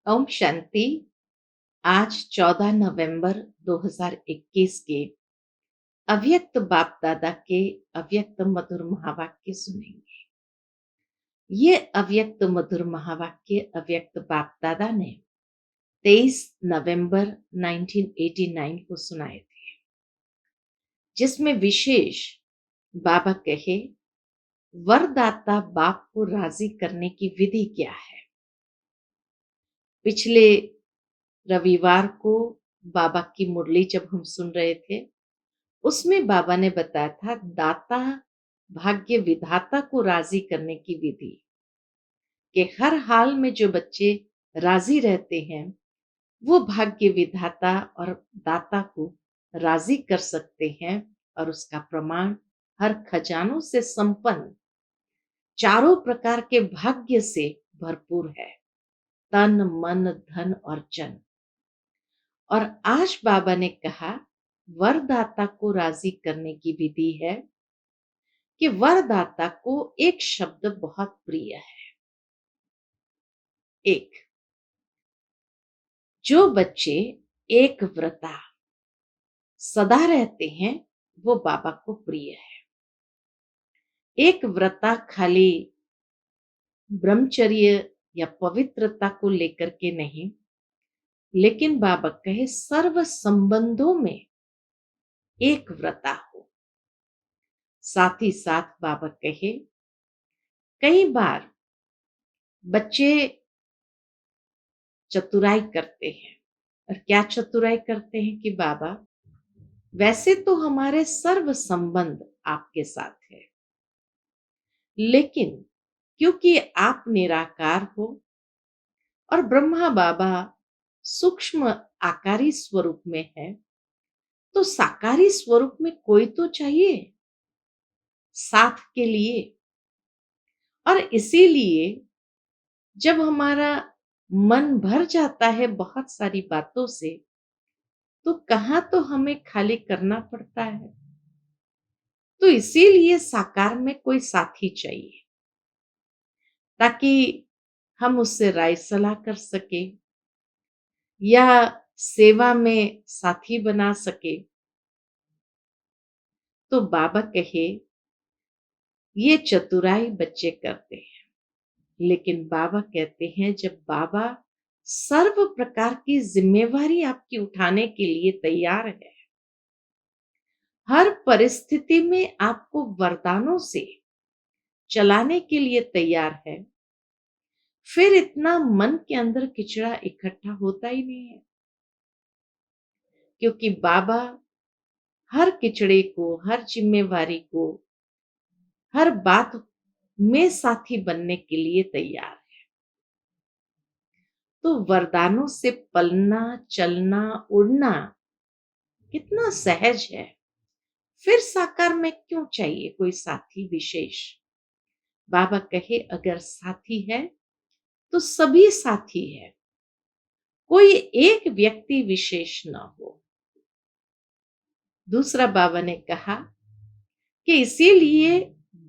ओम शांति। आज 14 नवंबर 2021 के अव्यक्त बाप दादा के अव्यक्त मधुर महावाक्य सुनेंगे। ये अव्यक्त मधुर महावाक्य अव्यक्त बाप दादा ने 23 नवंबर 1989 को सुनाए थे, जिसमें विशेष बाबा कहे, वरदाता बाप को राजी करने की विधि क्या है। पिछले रविवार को बाबा की मुरली जब हम सुन रहे थे, उसमें बाबा ने बताया था दाता भाग्य विधाता को राजी करने की विधि, कि हर हाल में जो बच्चे राजी रहते हैं वो भाग्य विधाता और दाता को राजी कर सकते हैं। और उसका प्रमाण हर खजानों से संपन्न चारों प्रकार के भाग्य से भरपूर है, तन मन धन और जन। और आज बाबा ने कहा वरदाता को राजी करने की विधि है कि वरदाता को एक शब्द बहुत प्रिय है। एक, जो बच्चे एक व्रता सदा रहते हैं वो बाबा को प्रिय है। एक व्रता खाली ब्रह्मचर्य या पवित्रता को लेकर के नहीं, लेकिन बाबा कहे सर्व संबंधों में एक व्रता हो। साथ ही साथ बाबा कहे कई बार बच्चे चतुराई करते हैं। और क्या चतुराई करते हैं कि बाबा, वैसे तो हमारे सर्व संबंध आपके साथ है, लेकिन क्योंकि आप निराकार हो और ब्रह्मा बाबा सूक्ष्म आकारी स्वरूप में है, तो साकारी स्वरूप में कोई तो चाहिए साथ के लिए। और इसीलिए जब हमारा मन भर जाता है बहुत सारी बातों से, तो कहाँ तो हमें खाली करना पड़ता है। तो इसीलिए साकार में कोई साथी चाहिए, ताकि हम उससे राय सलाह कर सके या सेवा में साथी बना सके। तो बाबा कहे ये चतुराई बच्चे करते हैं, लेकिन बाबा कहते हैं जब बाबा सर्व प्रकार की जिम्मेवारी आपकी उठाने के लिए तैयार है, हर परिस्थिति में आपको वरदानों से चलाने के लिए तैयार है, फिर इतना मन के अंदर किचड़ा इकट्ठा होता ही नहीं है। क्योंकि बाबा हर किचड़े को, हर जिम्मेवारी को, हर बात में साथी बनने के लिए तैयार है। तो वरदानों से पलना चलना उड़ना कितना सहज है, फिर साकार में क्यों चाहिए कोई साथी विशेष। बाबा कहे अगर साथी है तो सभी साथी है, कोई एक व्यक्ति विशेष ना हो। दूसरा बाबा ने कहा कि इसीलिए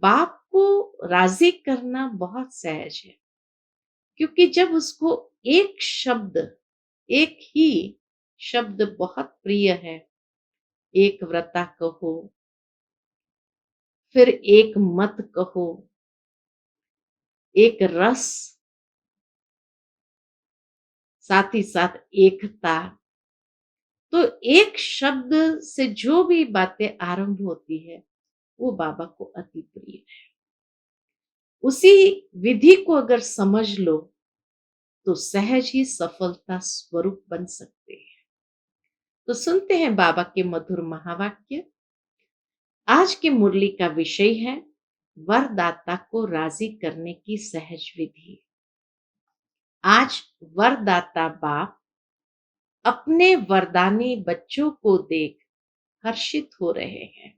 बाप को राजी करना बहुत सहज है, क्योंकि जब उसको एक ही शब्द बहुत प्रिय है, एक व्रता कहो, फिर एक मत कहो, एक रस, साथ ही साथ एकता, तो एक शब्द से जो भी बातें आरंभ होती है वो बाबा को अति प्रिय है। उसी विधि को अगर समझ लो तो सहज ही सफलता स्वरूप बन सकते हैं। तो सुनते हैं बाबा के मधुर महावाक्य। आज की मुरली का विषय है वरदाता को राजी करने की सहज विधि। आज वरदाता बाप अपने वरदानी बच्चों को देख हर्षित हो रहे हैं।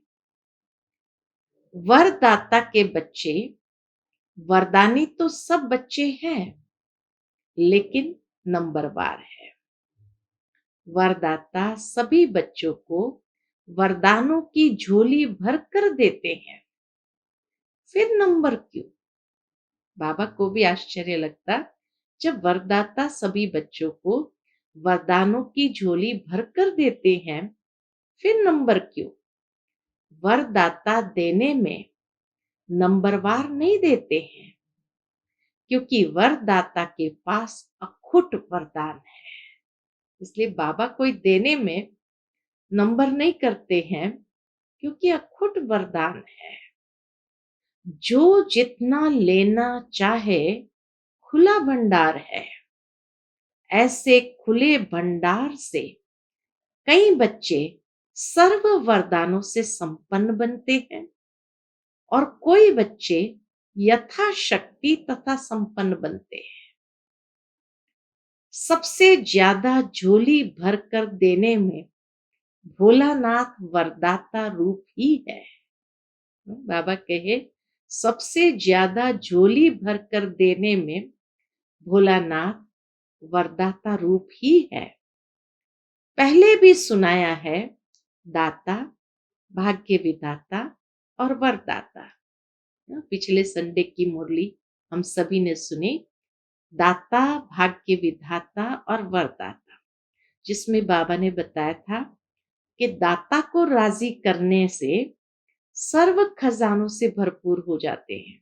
वरदाता के बच्चे, वरदानी तो सब बच्चे हैं, लेकिन नंबरवार है। वरदाता सभी बच्चों को वरदानों की झोली भर कर देते हैं, फिर नंबर क्यों। बाबा को भी आश्चर्य लगता जब वरदाता सभी बच्चों को वरदानों की झोली भरकर देते हैं, फिर नंबर क्यों? वरदाता देने में नंबरवार नहीं देते हैं, क्योंकि वरदाता के पास अखुट वरदान है। इसलिए बाबा कोई देने में नंबर नहीं करते हैं, क्योंकि अखुट वरदान है। जो जितना लेना चाहे, खुला भंडार है। ऐसे खुले भंडार से कई बच्चे सर्व वरदानों से संपन्न बनते हैं और कोई बच्चे यथाशक्ति तथा संपन्न बनते हैं। सबसे ज्यादा झोली भरकर देने में भोलानाथ वरदाता रूप ही है। बाबा कहे, सबसे ज्यादा झोली भरकर देने में भोलानाथ वरदाता रूप ही है। पहले भी सुनाया है, दाता, भाग्य विधाता और वरदाता। पिछले संडे की मुरली हम सभी ने सुनी, दाता, भाग्य विधाता और वरदाता, जिसमें बाबा ने बताया था कि दाता को राजी करने से सर्व खजानों से भरपूर हो जाते हैं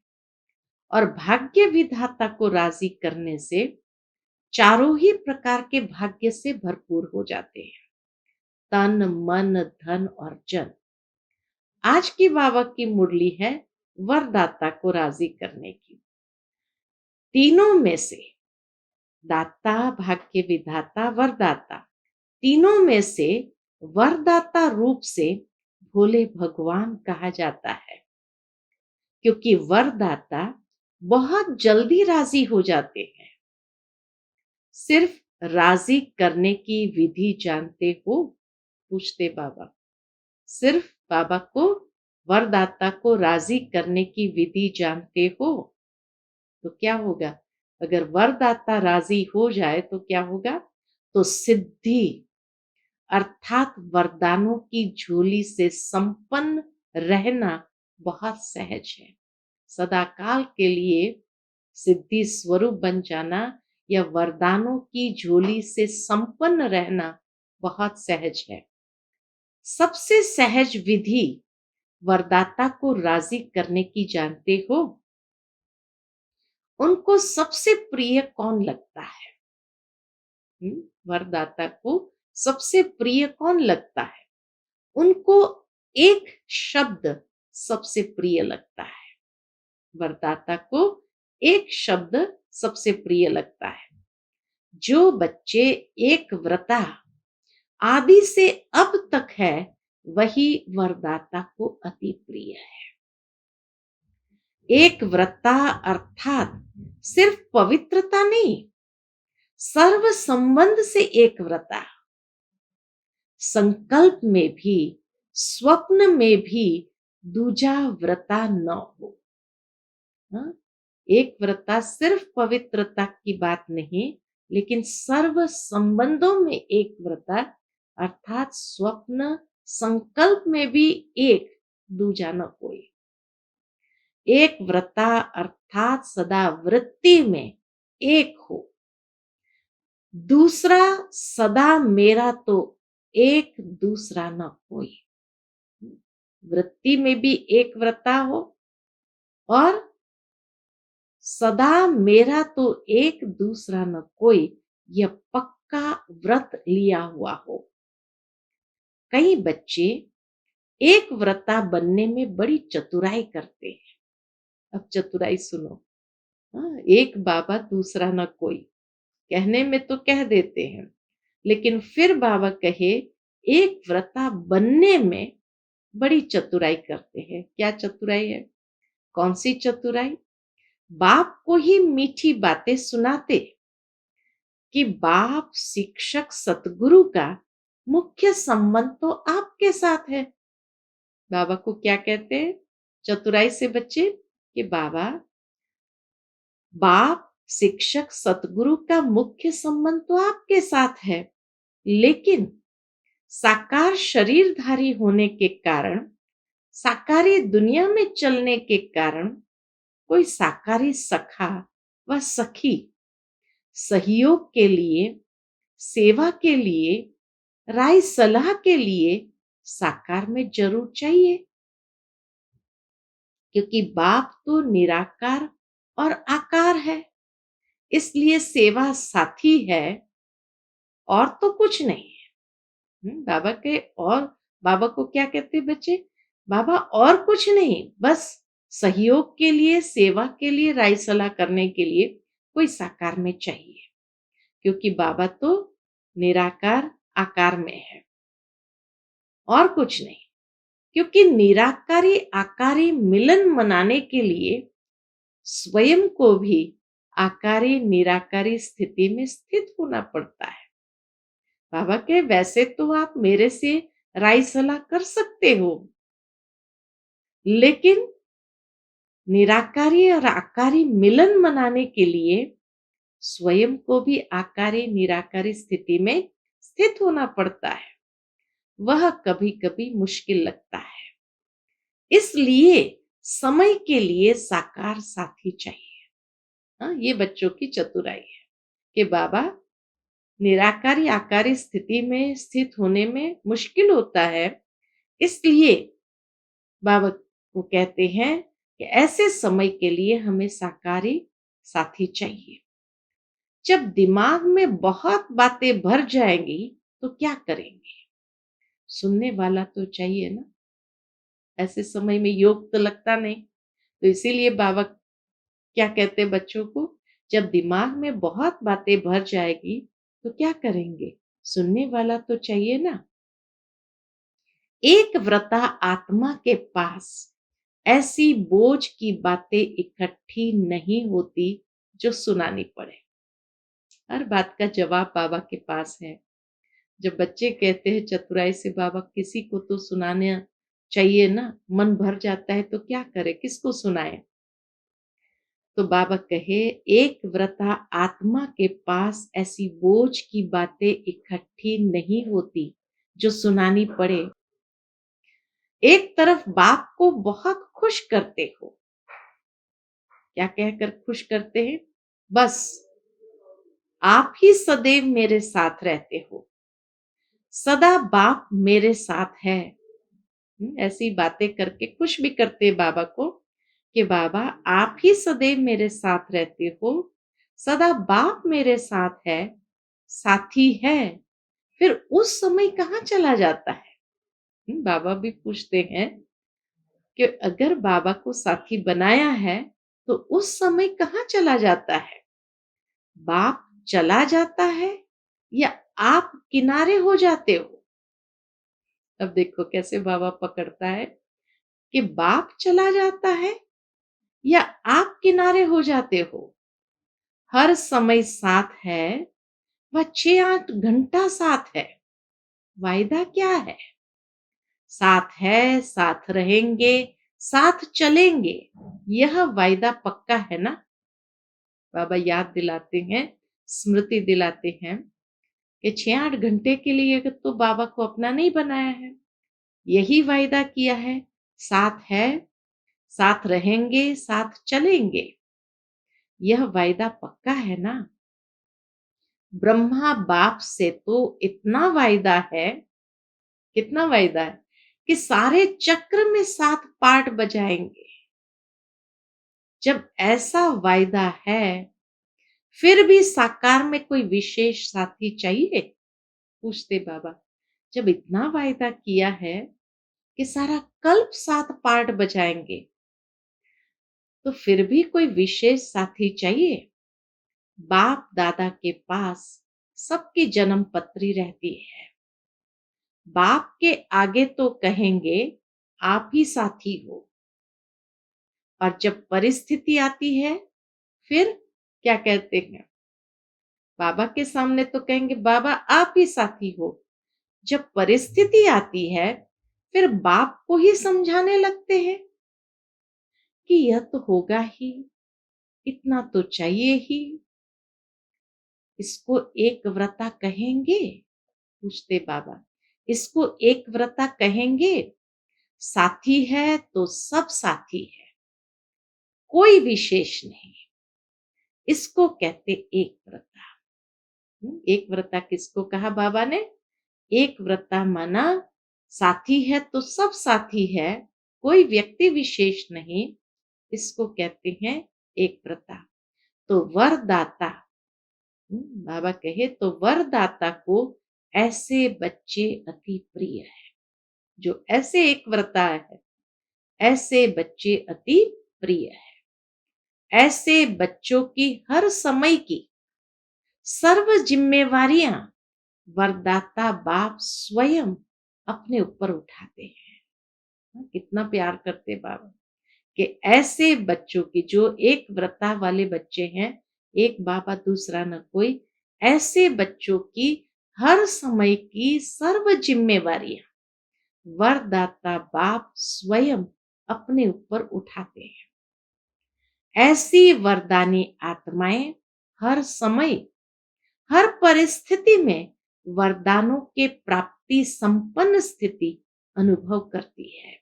और भाग्य विधाता को राजी करने से चारों ही प्रकार के भाग्य से भरपूर हो जाते हैं, तन, मन, धन और जन। आज की बाबा की मुरली है वरदाता को राजी करने की। तीनों में से, दाता, भाग्य विधाता, वरदाता, तीनों में से वरदाता रूप से भोले भगवान कहा जाता है, क्योंकि वरदाता बहुत जल्दी राजी हो जाते हैं। सिर्फ राजी करने की विधि जानते हो? पूछते बाबा। सिर्फ बाबा को, वरदाता को राजी करने की विधि जानते हो तो क्या होगा? अगर वरदाता राजी हो जाए तो क्या होगा? तो सिद्धि अर्थात वरदानों की झोली से संपन्न रहना बहुत सहज है। सदाकाल के लिए सिद्धि स्वरूप बन जाना या वरदानों की झोली से संपन्न रहना बहुत सहज है। सबसे सहज विधि वरदाता को राजी करने की जानते हो? उनको सबसे प्रिय कौन लगता है? वरदाता को सबसे प्रिय कौन लगता है? उनको एक शब्द सबसे प्रिय लगता है। वरदाता को एक शब्द सबसे प्रिय लगता है। जो बच्चे एक व्रता आदि से अब तक है, वही वरदाता को अति प्रिय है। एक व्रता अर्थात सिर्फ पवित्रता नहीं, सर्व संबंध से एक व्रता। संकल्प में भी, स्वप्न में भी दूजा व्रता न हो। एक व्रता सिर्फ पवित्रता की बात नहीं, लेकिन सर्व संबंधों में एक व्रता अर्थात स्वप्न संकल्प में भी एक, दूजा न कोई। एक व्रता अर्थात सदा वृत्ति में एक हो। दूसरा सदा मेरा तो एक, दूसरा न कोई। वृत्ति में भी एक व्रता हो और सदा मेरा तो एक, दूसरा न कोई, यह पक्का व्रत लिया हुआ हो। कई बच्चे एक व्रता बनने में बड़ी चतुराई करते हैं। अब चतुराई सुनो। एक बाबा दूसरा न कोई कहने में तो कह देते हैं, लेकिन फिर बाबा कहे एक व्रता बनने में बड़ी चतुराई करते हैं। क्या चतुराई है? कौन सी चतुराई? बाप को ही मीठी बातें सुनाते कि बाप, शिक्षक, सतगुरु का मुख्य संबंध तो आपके साथ है। बाबा को क्या कहते हैं चतुराई से बच्चे? कि बाबा, बाप, शिक्षक, सतगुरु का मुख्य संबंध तो आपके साथ है, लेकिन साकार शरीरधारी होने के कारण, साकारी दुनिया में चलने के कारण, कोई साकारी सखा व सखी सहयोग के लिए, सेवा के लिए, राय सलाह के लिए साकार में जरूर चाहिए, क्योंकि बाप तो निराकार और आकार है, इसलिए सेवा साथी है और तो कुछ नहीं है। बाबा के और बाबा को क्या कहते हैं बच्चे? बाबा और कुछ नहीं, बस सहयोग के लिए, सेवा के लिए, राय सलाह करने के लिए कोई साकार में चाहिए, क्योंकि बाबा तो निराकार आकार में है और कुछ नहीं। क्योंकि निराकारी आकारी मिलन मनाने के लिए स्वयं को भी आकारी निराकारी स्थिति में स्थित होना पड़ता है। बाबा के वैसे तो आप मेरे से राय सलाह कर सकते हो, लेकिन निराकारी और आकारी मिलन मनाने के लिए स्वयं को भी आकारी निराकारी स्थिति में स्थित होना पड़ता है। वह कभी कभी मुश्किल लगता है, इसलिए समय के लिए साकार साथी चाहिए। हाँ, ये बच्चों की चतुराई है कि बाबा निराकारी आकारी स्थिति में स्थित होने में मुश्किल होता है, इसलिए बाबा को कहते हैं कि ऐसे समय के लिए हमें साकारी साथी चाहिए। जब दिमाग में बहुत बातें भर जाएंगी तो क्या करेंगे? सुनने वाला तो चाहिए ना। ऐसे समय में योग तो लगता नहीं, तो इसीलिए बाबा क्या कहते हैं बच्चों को? जब दिमाग में बहुत बातें भर जाएगी तो क्या करेंगे? सुनने वाला तो चाहिए ना। एक व्रता आत्मा के पास ऐसी बोझ की बातें इकट्ठी नहीं होती जो सुनानी पड़े। हर बात का जवाब बाबा के पास है। जब बच्चे कहते हैं चतुराई से, बाबा किसी को तो सुनाना चाहिए ना, मन भर जाता है तो क्या करे, किसको सुनाए? तो बाबा कहे, एक व्रता आत्मा के पास ऐसी बोझ की बातें इकट्ठी नहीं होती जो सुनानी पड़े। एक तरफ बाप को बहुत खुश करते हो, क्या कहकर खुश करते हैं? बस आप ही सदैव मेरे साथ रहते हो, सदा बाप मेरे साथ है। ऐसी बातें करके खुश भी करते हैं बाबा को कि बाबा आप ही सदैव मेरे साथ रहते हो, सदा बाप मेरे साथ है, साथी है। फिर उस समय कहाँ चला जाता है? बाबा भी पूछते हैं कि अगर बाबा को साथी बनाया है तो उस समय कहाँ चला जाता है? बाप चला जाता है या आप किनारे हो जाते हो? अब देखो कैसे बाबा पकड़ता है कि बाप चला जाता है या आप किनारे हो जाते हो। हर समय साथ है, वह 6-8 घंटा साथ है। वायदा क्या है? साथ है, साथ रहेंगे, साथ चलेंगे, यह वायदा पक्का है ना। बाबा याद दिलाते हैं, स्मृति दिलाते हैं कि 6-8 घंटे के लिए तो बाबा को अपना नहीं बनाया है, यही वायदा किया है, साथ है, साथ रहेंगे, साथ चलेंगे, यह वायदा पक्का है ना। ब्रह्मा बाप से तो इतना वायदा है, कितना वायदा है कि सारे चक्र में साथ पार्ट बजाएंगे। जब ऐसा वायदा है, फिर भी साकार में कोई विशेष साथी चाहिए? पूछते बाबा। जब इतना वायदा किया है कि सारा कल्प साथ पार्ट बजाएंगे, तो फिर भी कोई विशेष साथी चाहिए? बाप दादा के पास सबकी जन्म पत्री रहती है। बाप के आगे तो कहेंगे आप ही साथी हो, और जब परिस्थिति आती है फिर क्या कहते हैं? बाबा के सामने तो कहेंगे बाबा आप ही साथी हो। जब परिस्थिति आती है फिर बाप को ही समझाने लगते हैं कि यह तो होगा ही, इतना तो चाहिए ही। इसको एक व्रता कहेंगे? पूछते बाबा। इसको एक व्रता कहेंगे? साथी है तो सब साथी है, कोई विशेष नहीं। इसको कहते एक व्रता। एक व्रता किसको कहा बाबा ने? एक व्रता माना साथी है तो सब साथी है, कोई व्यक्ति विशेष नहीं, इसको कहते हैं एक व्रता। तो वरदाता, बाबा कहे तो वरदाता को ऐसे बच्चे अति प्रिय है। जो ऐसे एक व्रता है, ऐसे बच्चे अति प्रिय है। ऐसे बच्चों की हर समय की सर्व जिम्मेवारियां वरदाता बाप स्वयं अपने ऊपर उठाते हैं। कितना प्यार करते बाबा कि ऐसे बच्चों की, जो एक व्रता वाले बच्चे हैं, एक बाबा दूसरा न कोई, ऐसे बच्चों की हर समय की सर्व जिम्मेवारियां वरदाता बाप स्वयं अपने ऊपर उठाते हैं। ऐसी वरदानी आत्माएं हर समय, हर परिस्थिति में वरदानों के प्राप्ति संपन्न स्थिति अनुभव करती है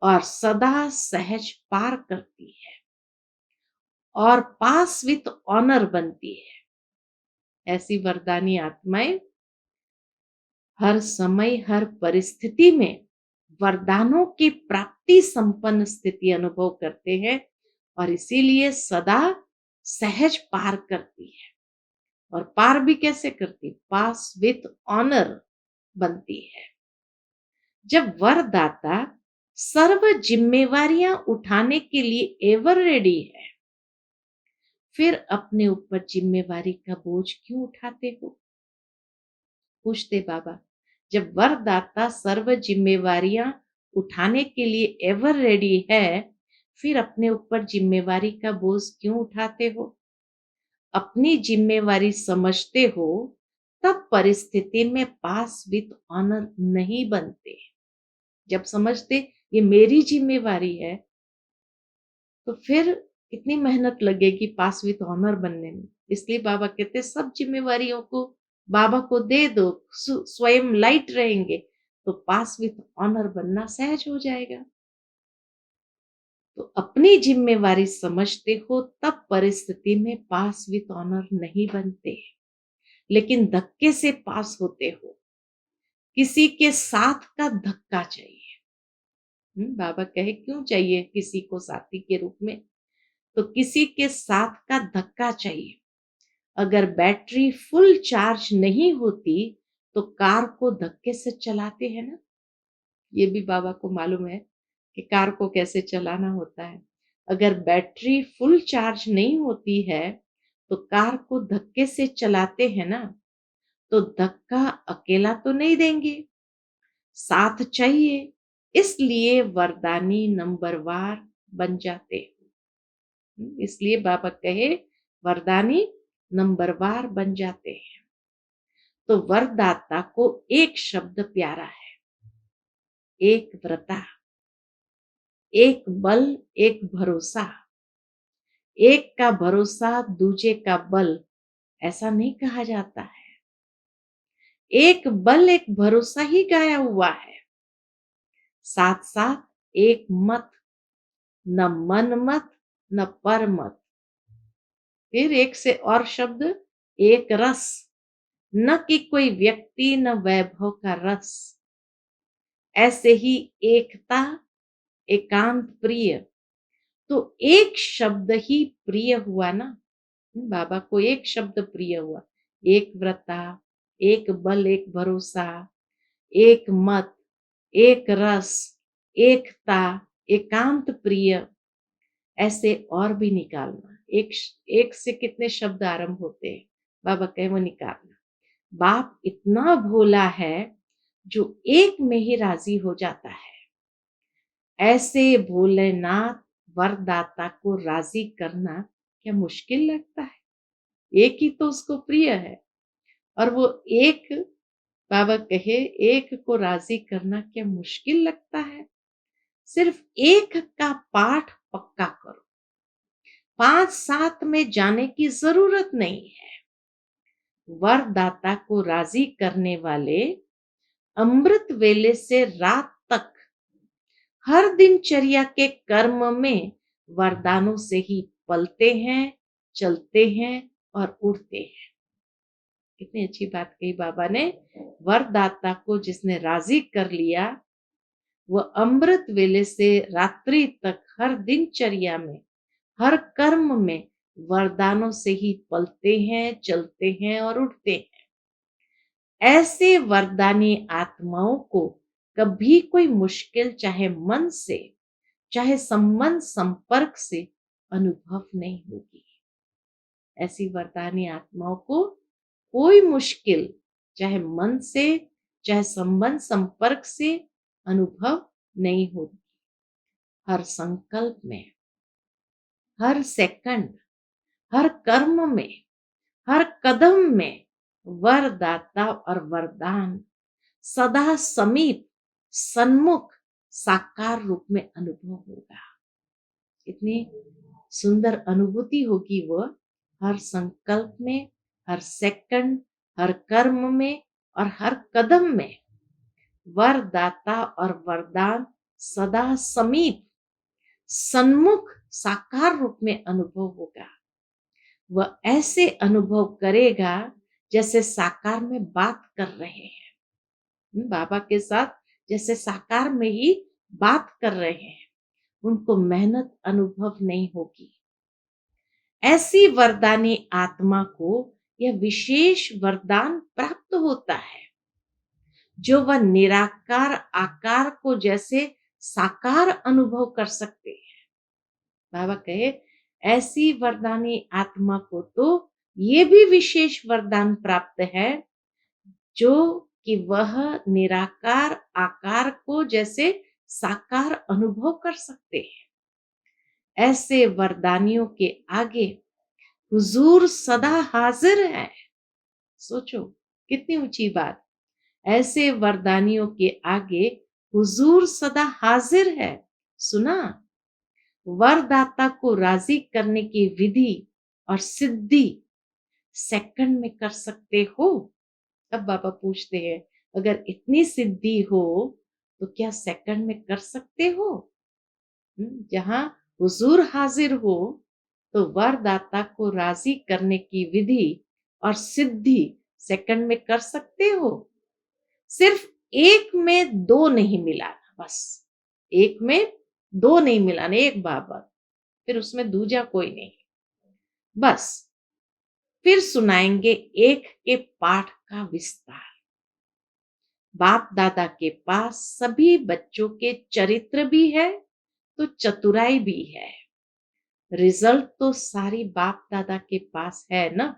और सदा सहज पार करती है और पास विथ ऑनर बनती है। ऐसी वरदानी आत्माएं हर समय, हर परिस्थिति में वरदानों की प्राप्ति संपन्न स्थिति अनुभव करते हैं और इसीलिए सदा सहज पार करती है। और पार भी कैसे करती? पास विथ ऑनर बनती है। जब वरदाता सर्व जिम्मेवारियां उठाने के लिए एवर रेडी है, फिर अपने ऊपर जिम्मेवारी का बोझ क्यों उठाते हो? पूछते बाबा। जब वरदाता सर्व जिम्मेवारियां उठाने के लिए एवर रेडी है, फिर अपने ऊपर जिम्मेवारी का बोझ क्यों उठाते हो? अपनी जिम्मेवारी समझते हो तब परिस्थिति में पास विथ ऑनर नहीं बनते। जब समझते ये मेरी जिम्मेवारी है, तो फिर कितनी मेहनत लगेगी पास विथ ऑनर बनने में। इसलिए बाबा कहते सब जिम्मेवारियों को बाबा को दे दो, स्वयं लाइट रहेंगे तो पास विथ ऑनर बनना सहज हो जाएगा। तो अपनी जिम्मेवारी समझते हो तब परिस्थिति में पास विथ ऑनर नहीं बनते, लेकिन धक्के से पास होते हो। किसी के साथ का धक्का चाहिए। बाबा कहे क्यों चाहिए किसी को साथी के रूप में? तो किसी के साथ का धक्का चाहिए। अगर बैटरी फुल चार्ज नहीं होती तो कार को धक्के से चलाते हैं ना। ये भी बाबा को मालूम है कि कार को कैसे चलाना होता है। अगर बैटरी फुल चार्ज नहीं होती है तो कार को धक्के से चलाते हैं ना। तो धक्का अकेला तो नहीं देंगे, साथ चाहिए। इसलिए वरदानी नंबरवार बन जाते हैं। इसलिए बाबा कहे वरदानी नंबरवार बन जाते हैं। तो वरदाता को एक शब्द प्यारा है, एक व्रता, एक बल, एक भरोसा। एक का भरोसा दूजे का बल, ऐसा नहीं कहा जाता है। एक बल एक भरोसा ही गाया हुआ है। साथ साथ एक मत, न मन मत न पर मत। फिर एक से और शब्द, एक रस, न कि कोई व्यक्ति न वैभव का रस। ऐसे ही एकता, एकांत प्रिय। तो एक शब्द ही प्रिय हुआ ना। बाबा को एक शब्द प्रिय हुआ। एक व्रता, एक बल, एक भरोसा, एक मत, एक रस, एकता, एकांत प्रिय। ऐसे और भी निकालना। एक से कितने शब्द आरंभ होते हैं, बाबा कहे वो निकालना। बाप इतना भोला है जो एक में ही राजी हो जाता है। ऐसे भोलेनाथ वरदाता को राजी करना क्या मुश्किल लगता है? एक ही तो उसको प्रिय है और वो एक, बाबा कहे एक को राजी करना क्या मुश्किल लगता है? सिर्फ एक का पाठ पक्का करो, 5-7 में जाने की जरूरत नहीं है। वरदाता को राजी करने वाले अमृत वेले से रात तक हर दिनचर्या के कर्म में वरदानों से ही पलते हैं, चलते हैं और उड़ते हैं। कितनी अच्छी बात कही बाबा ने। वरदाता को जिसने राजी कर लिया, वह अमृत वेले से रात्रि तक हर दिनचर्या में, हर कर्म में वरदानों से ही पलते हैं, चलते हैं और उठते हैं। ऐसे वरदानी आत्माओं को कभी कोई मुश्किल, चाहे मन से, चाहे संबंध संपर्क से अनुभव नहीं होगी। ऐसी वरदानी आत्माओं को कोई मुश्किल, चाहे मन से, चाहे संबंध संपर्क से अनुभव नहीं होगी। हर संकल्प में, हर सेकंड, हर कर्म में, हर कदम में वरदाता और वरदान सदा समीप, सन्मुख, साकार रूप में अनुभव होगा। इतनी सुंदर अनुभूति होगी वह, हर संकल्प में, हर सेकंड, हर कर्म में और हर कदम में वरदाता और वरदान सदा समीप, सन्मुख, साकार रूप में अनुभव होगा। वह ऐसे अनुभव करेगा जैसे साकार में बात कर रहे हैं, बाबा के साथ जैसे साकार में ही बात कर रहे हैं। उनको मेहनत अनुभव नहीं होगी। ऐसी वरदानी आत्मा को यह विशेष वरदान प्राप्त होता है, जो वह निराकार आकार को जैसे साकार अनुभव कर सकते हैं। बाबा कहे ऐसी वरदानी आत्मा को तो ये भी विशेष वरदान प्राप्त है, जो कि वह निराकार आकार को जैसे साकार अनुभव कर सकते हैं। ऐसे वरदानियों के आगे हुजूर सदा हाजिर है। सोचो कितनी ऊंची बात। ऐसे वरदानियों के आगे हुजूर सदा हाजिर है। सुना, वरदाता को राजी करने की विधि और सिद्धि सेकंड में कर सकते हो। अब बाबा पूछते हैं, अगर इतनी सिद्धि हो तो क्या सेकंड में कर सकते हो? जहां हुजूर हाजिर हो तो वरदाता को राजी करने की विधि और सिद्धि सेकंड में कर सकते हो। सिर्फ एक में दो नहीं मिलाना, बस एक में दो नहीं मिलाना, एक बाबा, फिर उसमें दूजा कोई नहीं। बस फिर सुनाएंगे एक के पाठ का विस्तार। बाप दादा के पास सभी बच्चों के चरित्र भी है तो चतुराई भी है। रिजल्ट तो सारी बाप दादा के पास है ना।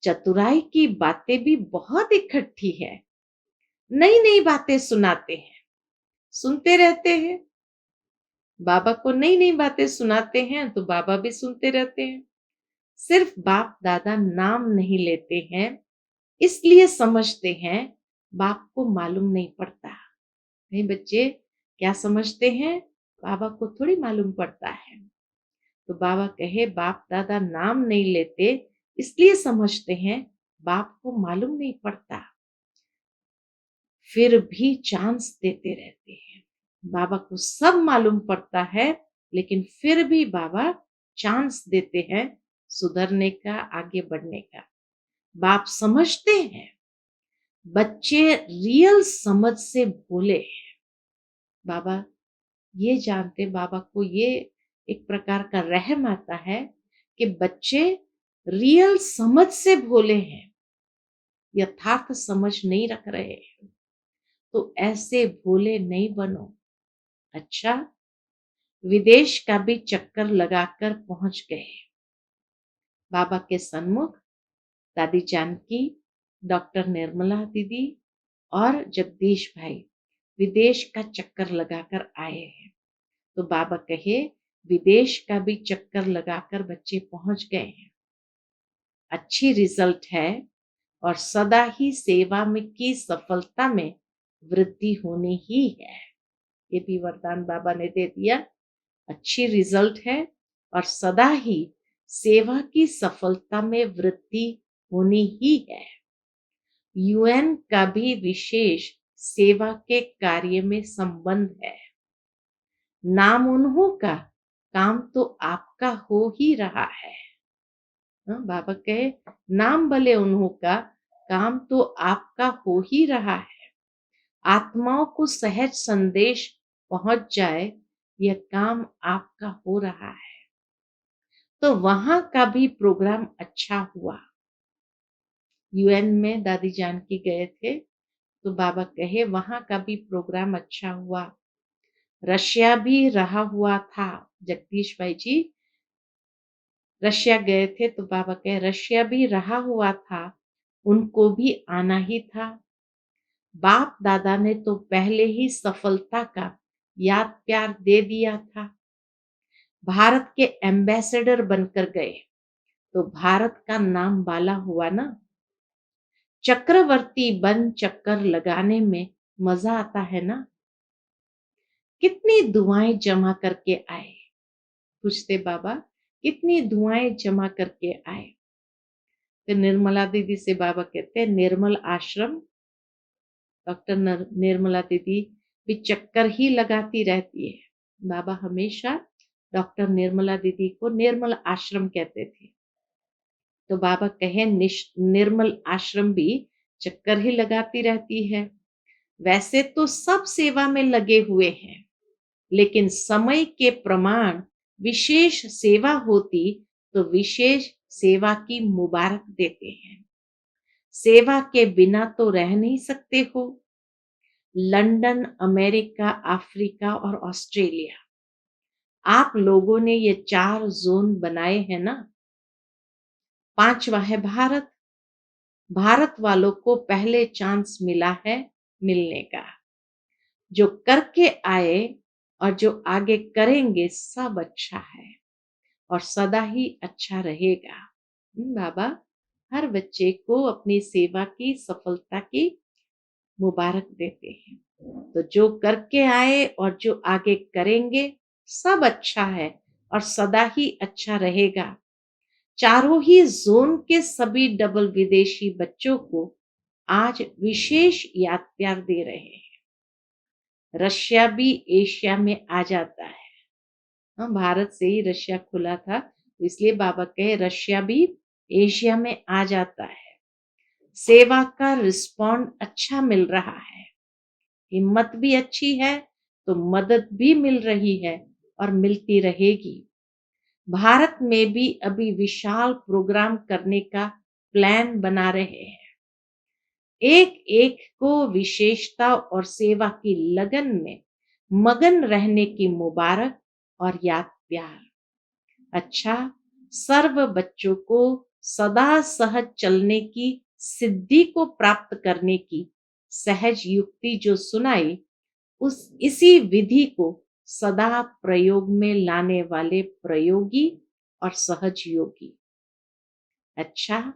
चतुराई की बातें भी बहुत इकट्ठी है। नई नई बातें सुनाते हैं, सुनते रहते हैं। बाबा को नई नई बातें सुनाते हैं तो बाबा भी सुनते रहते हैं। सिर्फ बाप दादा नाम नहीं लेते हैं, इसलिए समझते हैं, बाप को मालूम नहीं पड़ता। नहीं बच्चे, क्या समझते हैं? बाबा को थोड़ी मालूम पड़ता है। तो बाबा कहे बाप दादा नाम नहीं लेते इसलिए समझते हैं, बाप को मालूम नहीं पड़ता। फिर भी चांस देते रहते हैं। बाबा को सब मालूम पड़ता है, लेकिन फिर भी बाबा चांस देते हैं सुधरने का, आगे बढ़ने का। बाप समझते हैं, बच्चे रियल समझ से भोले हैं। बाबा ये जानते, बाबा को ये एक प्रकार का रहम आता है कि बच्चे रियल समझ से भोले हैं, यथार्थ समझ नहीं रख रहे हैं। तो ऐसे भोले नहीं बनो। अच्छा, विदेश का भी चक्कर लगाकर पहुंच गए। बाबा के सन्मुख दादी जानकी, डॉक्टर निर्मला दीदी और जगदीश भाई विदेश का चक्कर लगाकर आए हैं। तो बाबा कहे विदेश का भी चक्कर लगाकर बच्चे पहुंच गए हैं। अच्छी रिजल्ट है और सदा ही सेवा में की सफलता में वृद्धि होनी ही है। ये भी वरदान बाबा ने दे दिया। अच्छी रिजल्ट है और सदा ही सेवा की सफलता में वृद्धि होनी ही है। यूएन का भी विशेष सेवा के कार्य में संबंध है। नाम उन्हों का, काम तो आपका हो ही रहा है। हाँ, बाबा कहे नाम भले उन्हों का, काम तो आपका हो ही रहा है। आत्माओं को सहज संदेश पहुंच जाए, यह काम आपका हो रहा है। तो वहां का भी प्रोग्राम अच्छा हुआ। यूएन में दादी जानकी गए थे, तो बाबा कहे वहां का भी प्रोग्राम अच्छा हुआ। रशिया भी रहा हुआ था। जगदीश भाई जी रशिया गए थे, तो बाबा कहे रशिया भी रहा हुआ था, उनको भी आना ही था। बाप दादा ने तो पहले ही सफलता का याद प्यार दे दिया था। भारत के एम्बेसडर बनकर गए, तो भारत का नाम बाला हुआ ना। चक्रवर्ती बन चक्कर लगाने में मजा आता है ना। कितनी दुआएं जमा करके आए, पूछते बाबा कितनी दुआएं जमा करके आए। तो निर्मला दीदी से बाबा कहते हैं निर्मल आश्रम, डॉक्टर निर्मला दीदी भी चक्कर ही लगाती रहती है। बाबा हमेशा डॉक्टर निर्मला दीदी को निर्मल आश्रम कहते थे। तो बाबा कहे निर्मल आश्रम भी चक्कर ही लगाती रहती है। वैसे तो सब सेवा में लगे हुए हैं, लेकिन समय के प्रमाण विशेष सेवा होती तो विशेष सेवा की मुबारक देते हैं। सेवा के बिना तो रह नहीं सकते हो। लंदन, अमेरिका, अफ्रीका और ऑस्ट्रेलिया, आप लोगों ने ये 4 जोन बनाए हैं ना। 5वां है भारत। भारत वालों को पहले चांस मिला है मिलने का। जो करके आए और जो आगे करेंगे सब अच्छा है और सदा ही अच्छा रहेगा। बाबा हर बच्चे को अपनी सेवा की सफलता की मुबारक देते हैं। तो जो करके आए और जो आगे करेंगे सब अच्छा है और सदा ही अच्छा रहेगा। चारों ही जोन के सभी डबल विदेशी बच्चों को आज विशेष याद प्यार दे रहे हैं। रशिया भी एशिया में आ जाता है। हाँ, भारत से ही रशिया खुला था, तो इसलिए बाबा कहे रशिया भी एशिया में आ जाता है। सेवा का रिस्पॉन्ड अच्छा मिल रहा है, हिम्मत भी अच्छी है, तो मदद भी मिल रही है और मिलती रहेगी। भारत में भी अभी विशाल प्रोग्राम करने का प्लान बना रहे हैं। एक एक को विशेषता और सेवा की लगन में मगन रहने की मुबारक और याद प्यार। अच्छा, सर्व बच्चों को सदा सहज चलने की सिद्धि को प्राप्त करने की सहज युक्ति जो सुनाई, उस इसी विधि को सदा प्रयोग में लाने वाले प्रयोगी और सहज योगी। अच्छा,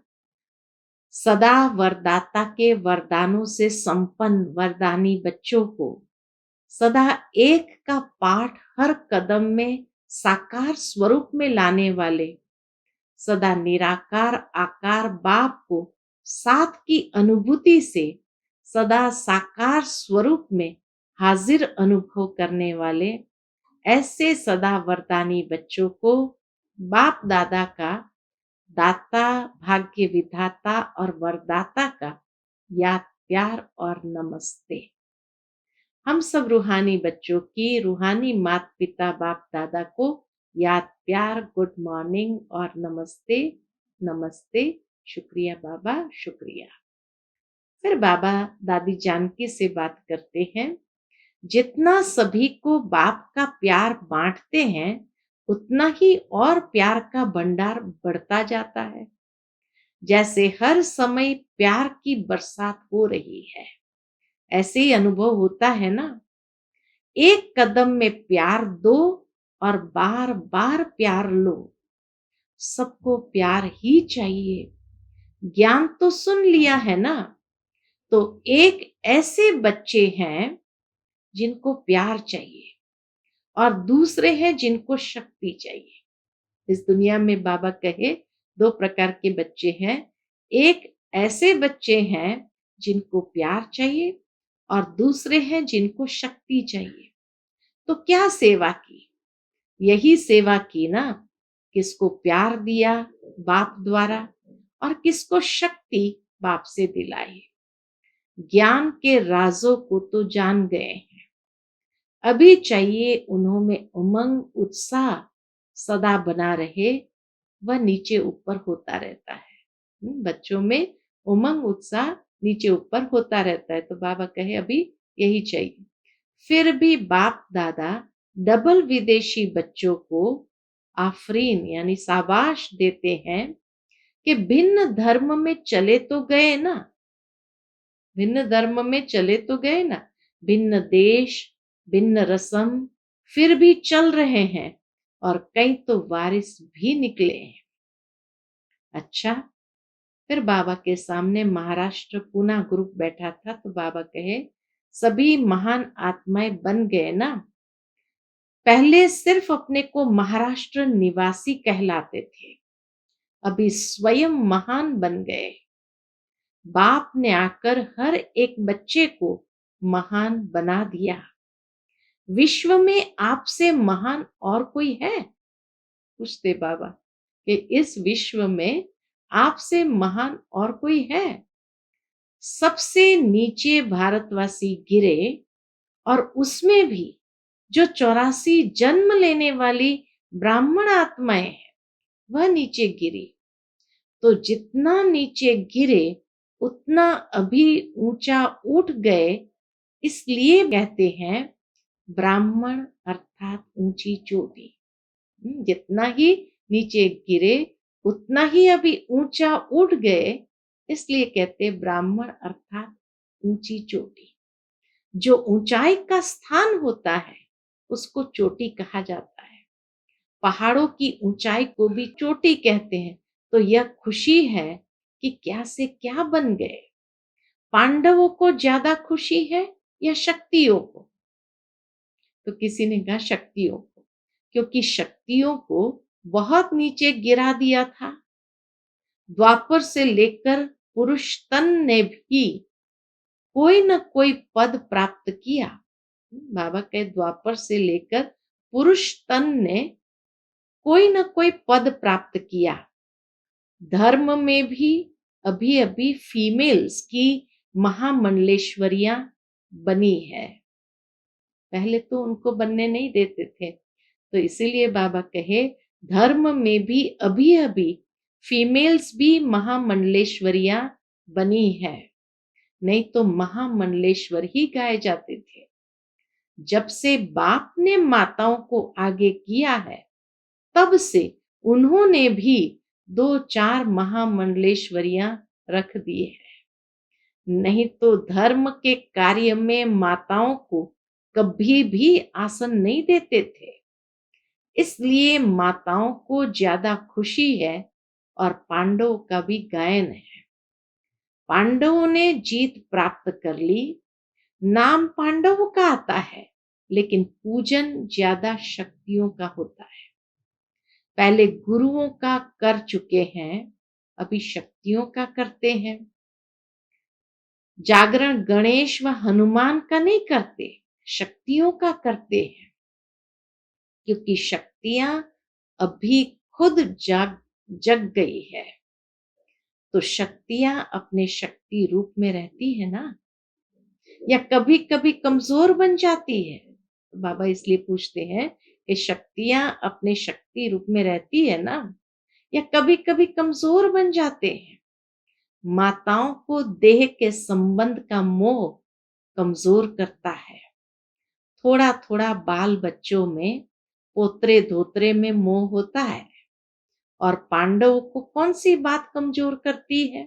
सदा वरदाता के वरदानों से संपन्न वरदानी बच्चों को सदा एक का पाठ हर कदम में साकार स्वरूप में लाने वाले सदा निराकार आकार बाप को साथ की अनुभूति से सदा साकार स्वरूप में हाजिर अनुभव करने वाले ऐसे सदा वरदानी बच्चों को बाप दादा का दाता, भाग्य विधाता और वरदाता का याद प्यार और नमस्ते। हम सब रूहानी बच्चों की रूहानी माता पिता बाप दादा को याद प्यार, गुड मॉर्निंग और नमस्ते। नमस्ते, शुक्रिया बाबा, शुक्रिया। फिर बाबा दादी जानकी से बात करते हैं। जितना सभी को बाप का प्यार बांटते हैं, उतना ही और प्यार का भंडार बढ़ता जाता है। जैसे हर समय प्यार की बरसात हो रही है, ऐसे ही अनुभव होता है ना। एक कदम में प्यार दो और बार बार प्यार लो। सबको प्यार ही चाहिए। ज्ञान तो सुन लिया है ना, तो एक ऐसे बच्चे हैं जिनको प्यार चाहिए और दूसरे हैं जिनको शक्ति चाहिए। इस दुनिया में बाबा कहे 2 प्रकार के बच्चे हैं। एक ऐसे बच्चे हैं जिनको प्यार चाहिए और दूसरे हैं जिनको शक्ति चाहिए। तो क्या सेवा की? यही सेवा की ना। किसको प्यार दिया बाप द्वारा और किसको शक्ति बाप से दिलाई। ज्ञान के राजों को तो जान गए हैं, अभी चाहिए उन्होंने उमंग उत्साह सदा बना रहे, वह नीचे ऊपर होता रहता है। बच्चों में उमंग उत्साह नीचे ऊपर होता रहता है, तो बाबा कहे अभी यही चाहिए। फिर भी बाप दादा डबल विदेशी बच्चों को आफरीन यानी शाबाश देते हैं कि भिन्न धर्म में चले तो गए ना, भिन्न धर्म में चले तो गए ना, भिन्न देश भिन्न रस्म, फिर भी चल रहे हैं और कई तो वारिस भी निकले हैं। अच्छा, फिर बाबा के सामने महाराष्ट्र पूना ग्रुप बैठा था, तो बाबा कहे सभी महान आत्माएं बन गए ना, पहले सिर्फ अपने को महाराष्ट्र निवासी कहलाते थे, अभी स्वयं महान बन गए। बाप ने आकर हर एक बच्चे को महान बना दिया। विश्व में आपसे महान और कोई है? पूछते बाबा कि इस विश्व में आपसे महान और कोई है? सबसे नीचे भारतवासी गिरे और उसमें भी जो 84 जन्म लेने वाली ब्राह्मण आत्माएं हैं वह नीचे गिरी, तो जितना नीचे गिरे उतना अभी ऊंचा उठ गए, इसलिए कहते हैं ब्राह्मण अर्थात ऊंची चोटी। जितना ही नीचे गिरे उतना ही अभी ऊंचा उठ गए, इसलिए कहते ब्राह्मण अर्थात ऊंची चोटी। जो ऊंचाई का स्थान होता है उसको चोटी कहा जाता है। पहाड़ों की ऊंचाई को भी चोटी कहते हैं। तो यह खुशी है कि क्या से क्या बन गए। पांडवों को ज्यादा खुशी है या शक्तियों को? तो किसी ने कहा शक्तियों को, क्योंकि शक्तियों को बहुत नीचे गिरा दिया था। द्वापर से लेकर पुरुष तन ने भी कोई न कोई पद प्राप्त किया। बाबा के द्वापर से लेकर पुरुष तन ने कोई न कोई पद प्राप्त किया। धर्म में भी अभी अभी फीमेल्स की महामंडलेश्वरियां बनी है, पहले तो उनको बनने नहीं देते थे। तो इसीलिए बाबा कहे धर्म में भी अभी अभी फीमेल्स भी महामंडलेश्वरियां बनी है, नहीं तो महामंडलेश्वर ही गाए जाते थे। जब से बाप ने माताओं को आगे किया है तब से उन्होंने भी 2-4 महामंडलेश्वरियां रख दिए हैं, नहीं तो धर्म के कार्य में माताओं को कभी भी आसन नहीं देते थे। इसलिए माताओं को ज्यादा खुशी है और पांडवों का भी गायन है। पांडवों ने जीत प्राप्त कर ली, नाम पांडवों का आता है, लेकिन पूजन ज्यादा शक्तियों का होता है। पहले गुरुओं का कर चुके हैं, अभी शक्तियों का करते हैं। जागरण गणेश व हनुमान का नहीं करते, शक्तियों का करते हैं, क्योंकि शक्तियां अभी खुद जग गई है। तो शक्तियां अपने शक्ति रूप में रहती है ना, या कभी कभी कमजोर बन जाती है। तो बाबा इसलिए पूछते हैं कि शक्तियां अपने शक्ति रूप में रहती है ना, या कभी कभी कमजोर बन जाते हैं। माताओं को देह के संबंध का मोह कमजोर करता है। थोड़ा थोड़ा बाल बच्चों में पोतरे धोतरे में मोह होता है। और पांडवों को कौन सी बात कमजोर करती है?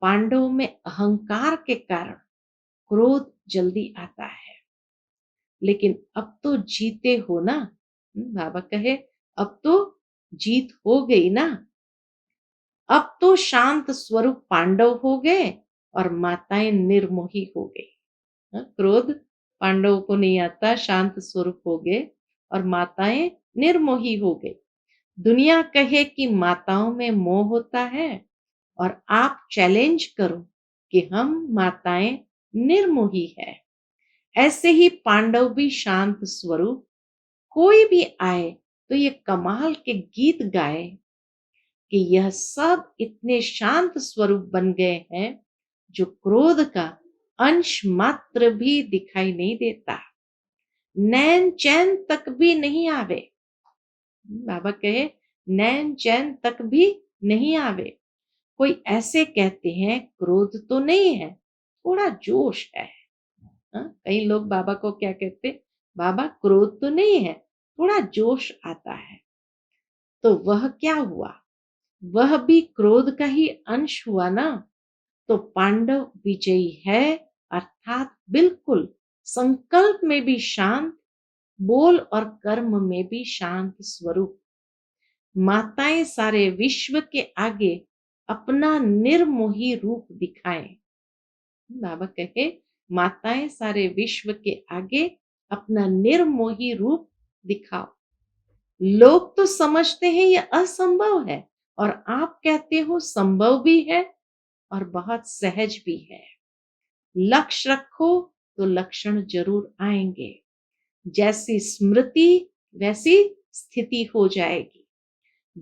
पांडवों में अहंकार के कारण क्रोध जल्दी आता है। लेकिन अब तो जीते हो ना, बाबा कहे अब तो जीत हो गई ना, अब तो शांत स्वरूप पांडव हो गए और माताएं निर्मोही हो गई। क्रोध पांडवों को नहीं आता, शांत स्वरूप हो गए और माताएं निर्मोही हो गई। दुनिया कहे कि माताओं में मोह होता है और आप चैलेंज करो कि हम माताएं निर्मोही है। ऐसे ही पांडव भी शांत स्वरूप, कोई भी आए तो ये कमाल के गीत गाए कि यह सब इतने शांत स्वरूप बन गए हैं जो क्रोध का अंश मात्र भी दिखाई नहीं देता, नैन चैन तक भी नहीं आवे। बाबा कहे नैन चैन तक भी नहीं आवे। कोई ऐसे कहते हैं क्रोध तो नहीं है, थोड़ा जोश है। कई लोग बाबा को क्या कहते, बाबा क्रोध तो नहीं है, थोड़ा जोश आता है। तो वह क्या हुआ, वह भी क्रोध का ही अंश हुआ ना। तो पांडव विजयी है, अर्थात बिल्कुल संकल्प में भी शांत, बोल और कर्म में भी शांत स्वरूप। माताएं सारे विश्व के आगे अपना निर्मोही रूप दिखाएं। बाबा कहे माताएं सारे विश्व के आगे अपना निर्मोही रूप दिखाओ। लोग तो समझते हैं यह असंभव है, और आप कहते हो संभव भी है और बहुत सहज भी है। लक्ष्य रखो तो लक्षण जरूर आएंगे। जैसी स्मृति वैसी स्थिति हो जाएगी।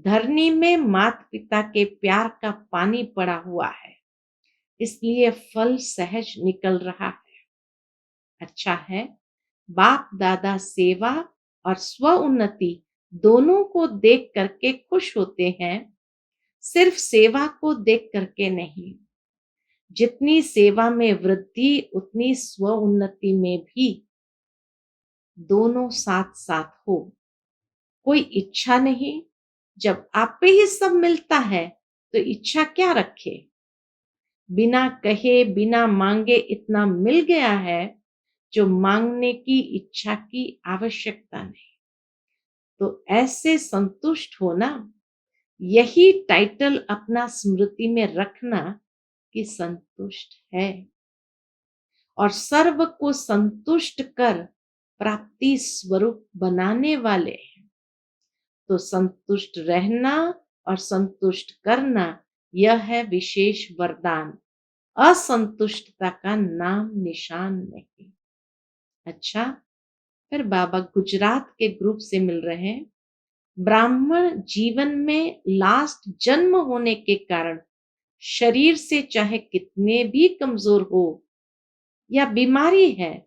धरनी में माता पिता के प्यार का पानी पड़ा हुआ है, इसलिए फल सहज निकल रहा है। अच्छा है, बाप दादा सेवा और स्व उन्नति दोनों को देख करके खुश होते हैं, सिर्फ सेवा को देख करके नहीं। जितनी सेवा में वृद्धि उतनी स्व उन्नति में भी, दोनों साथ साथ हो। कोई इच्छा नहीं, जब आप पे ही सब मिलता है तो इच्छा क्या रखे। बिना कहे बिना मांगे इतना मिल गया है जो मांगने की इच्छा की आवश्यकता नहीं। तो ऐसे संतुष्ट होना, यही टाइटल अपना स्मृति में रखना कि संतुष्ट है, और सर्व को संतुष्ट कर प्राप्ति स्वरूप बनाने वाले हैं। तो संतुष्ट रहना और संतुष्ट करना, यह है विशेष वरदान, असंतुष्टता का नाम निशान नहीं। अच्छा, फिर बाबा गुजरात के ग्रुप से मिल रहे हैं। ब्राह्मण जीवन में लास्ट जन्म होने के कारण शरीर से चाहे कितने भी कमजोर हो या बीमारी है,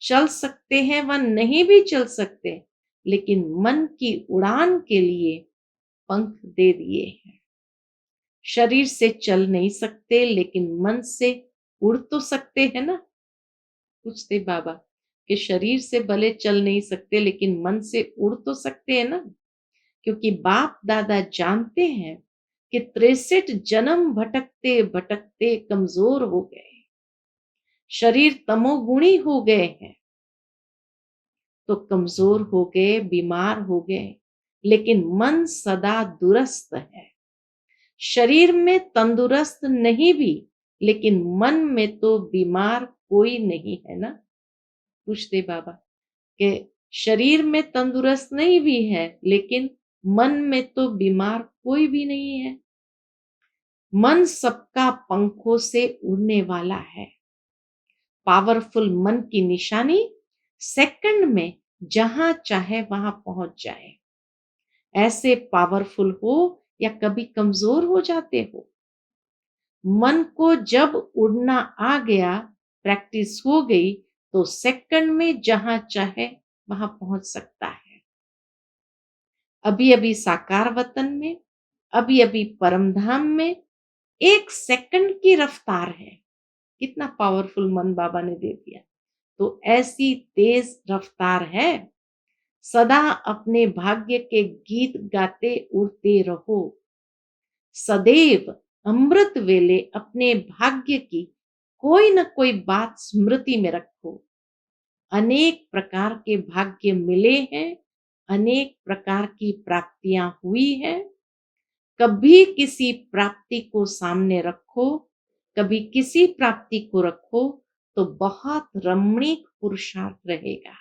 चल सकते हैं व नहीं भी चल सकते, लेकिन मन की उड़ान के लिए पंख दे दिए हैं। शरीर से चल नहीं सकते, लेकिन मन से उड़ तो सकते हैं ना। पूछते बाबा कि शरीर से भले चल नहीं सकते, लेकिन मन से उड़ तो सकते हैं ना। क्योंकि बाप दादा जानते हैं कि 63 जन्म भटकते भटकते कमजोर हो गए, शरीर तमोगुणी हो गए हैं। तो कमजोर हो गए, बीमार हो गए, लेकिन मन सदा दुरुस्त है। शरीर में तंदुरुस्त नहीं भी, लेकिन मन में तो बीमार कोई नहीं है ना। पूछते बाबा कि शरीर में तंदुरुस्त नहीं भी है, लेकिन मन में तो बीमार कोई भी नहीं है। मन सबका पंखों से उड़ने वाला है। पावरफुल मन की निशानी सेकंड में जहां चाहे वहां पहुंच जाए। ऐसे पावरफुल हो या कभी कमजोर हो जाते हो, मन को जब उड़ना आ गया, प्रैक्टिस हो गई, तो सेकंड में जहां चाहे वहां पहुंच सकता है। अभी अभी साकार वतन में, अभी अभी परमधाम में 1 सेकंड की रफ्तार है। कितना पावरफुल मन बाबा ने दे दिया। तो ऐसी तेज रफ्तार है। सदा अपने भाग्य के गीत गाते उड़ते रहो। सदैव अमृत वेले अपने भाग्य की कोई न कोई बात स्मृति में रखो। अनेक प्रकार के भाग्य मिले हैं, अनेक प्रकार की प्राप्तियां हुई हैं। कभी किसी प्राप्ति को सामने रखो, कभी किसी प्राप्ति को रखो, तो बहुत रमणीक पुरुषार्थ रहेगा।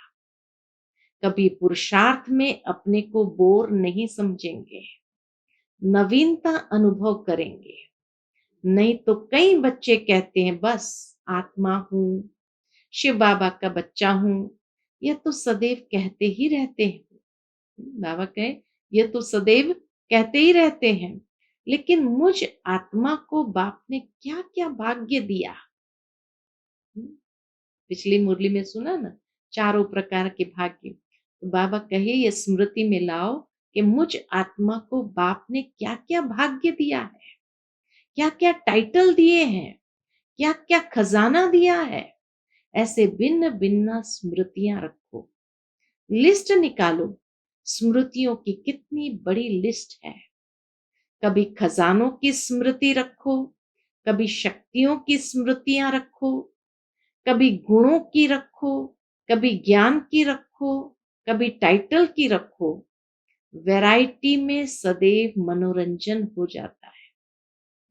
कभी पुरुषार्थ में अपने को बोर नहीं समझेंगे, नवीनता अनुभव करेंगे। नहीं तो कई बच्चे कहते हैं बस आत्मा हूं, शिव बाबा का बच्चा हूं, यह तो सदैव कहते ही रहते हैं, बाबा कहे ये तो सदैव कहते ही रहते हैं, लेकिन मुझ आत्मा को बाप ने क्या क्या भाग्य दिया। पिछली मुरली में सुना ना, चारों प्रकार के भाग्य। तो बाबा कहे ये स्मृति में लाओ कि मुझ आत्मा को बाप ने क्या क्या भाग्य दिया है, क्या क्या टाइटल दिए हैं, क्या क्या खजाना दिया है। ऐसे भिन्न भिन्न स्मृतियां रखो, लिस्ट निकालो। स्मृतियों की कितनी बड़ी लिस्ट है। कभी खजानों की स्मृति रखो, कभी शक्तियों की स्मृतियां रखो, कभी गुणों की रखो, कभी ज्ञान की रखो, कभी टाइटल की रखो। वैरायटी में सदैव मनोरंजन हो जाता है।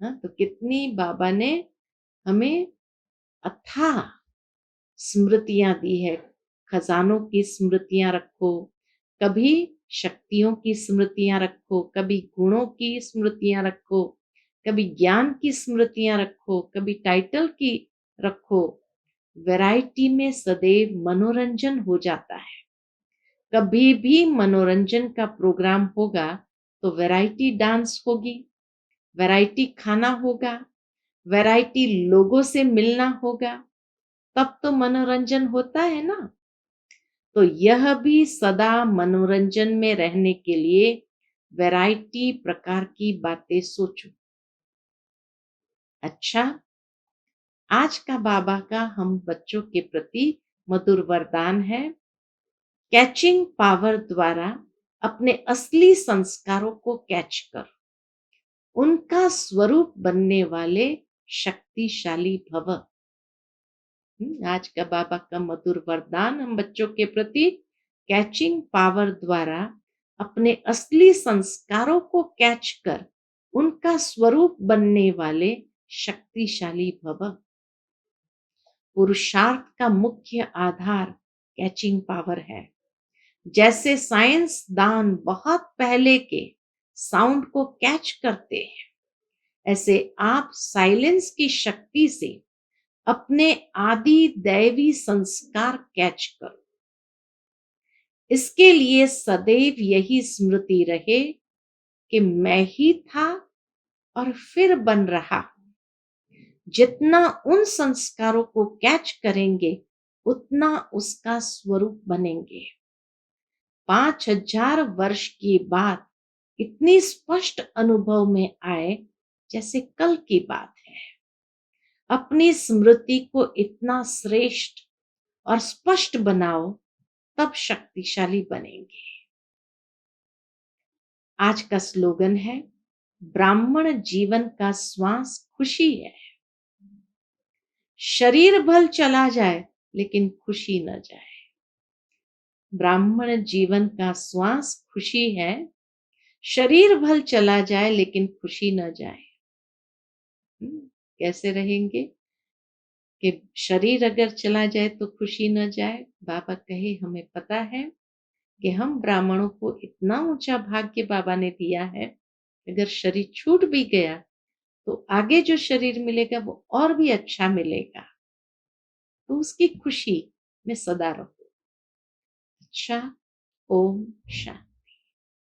हाँ, तो कितनी बाबा ने हमें अथाह स्मृतियां दी है। खजानों की स्मृतियां रखो, कभी शक्तियों की स्मृतियां रखो, कभी गुणों की स्मृतियां रखो, कभी ज्ञान की स्मृतियां रखो, कभी टाइटल की रखो। वैरायटी में सदैव मनोरंजन हो जाता है। कभी भी मनोरंजन का प्रोग्राम होगा तो वैरायटी डांस होगी, वैरायटी खाना होगा, वैरायटी लोगों से मिलना होगा, तब तो मनोरंजन होता है ना। तो यह भी सदा मनोरंजन में रहने के लिए वैरायटी प्रकार की बातें सोचो। अच्छा, आज का बाबा का हम बच्चों के प्रति मधुर वरदान है, कैचिंग पावर द्वारा अपने असली संस्कारों को कैच कर उनका स्वरूप बनने वाले शक्तिशाली भव। आज का बाबा का मधुर वरदान हम बच्चों के प्रति, कैचिंग पावर द्वारा अपने असली संस्कारों को कैच कर उनका स्वरूप बनने वाले शक्तिशाली भव। पुरुषार्थ का मुख्य आधार कैचिंग पावर है। जैसे साइंस दान बहुत पहले के साउंड को कैच करते हैं, ऐसे आप साइलेंस की शक्ति से अपने आदि दैवी संस्कार कैच करो। इसके लिए सदैव यही स्मृति रहे कि मैं ही था और फिर बन रहा हूं। जितना उन संस्कारों को कैच करेंगे उतना उसका स्वरूप बनेंगे। 5000 वर्ष की बात इतनी स्पष्ट अनुभव में आए जैसे कल की बात है। अपनी स्मृति को इतना श्रेष्ठ और स्पष्ट बनाओ, तब शक्तिशाली बनेंगे। आज का स्लोगन है, ब्राह्मण जीवन का श्वास खुशी है। शरीर भल चला जाए लेकिन खुशी न जाए। ब्राह्मण जीवन का श्वास खुशी है, शरीर भल चला जाए लेकिन खुशी न जाए। कैसे रहेंगे कि शरीर अगर चला जाए तो खुशी न जाए। बाबा कहे हमें पता है कि हम ब्राह्मणों को इतना ऊंचा भाग्य बाबा ने दिया है, अगर शरीर छूट भी गया तो आगे जो शरीर मिलेगा वो और भी अच्छा मिलेगा। तो उसकी खुशी में सदा रहो। अच्छा, ओम शांति।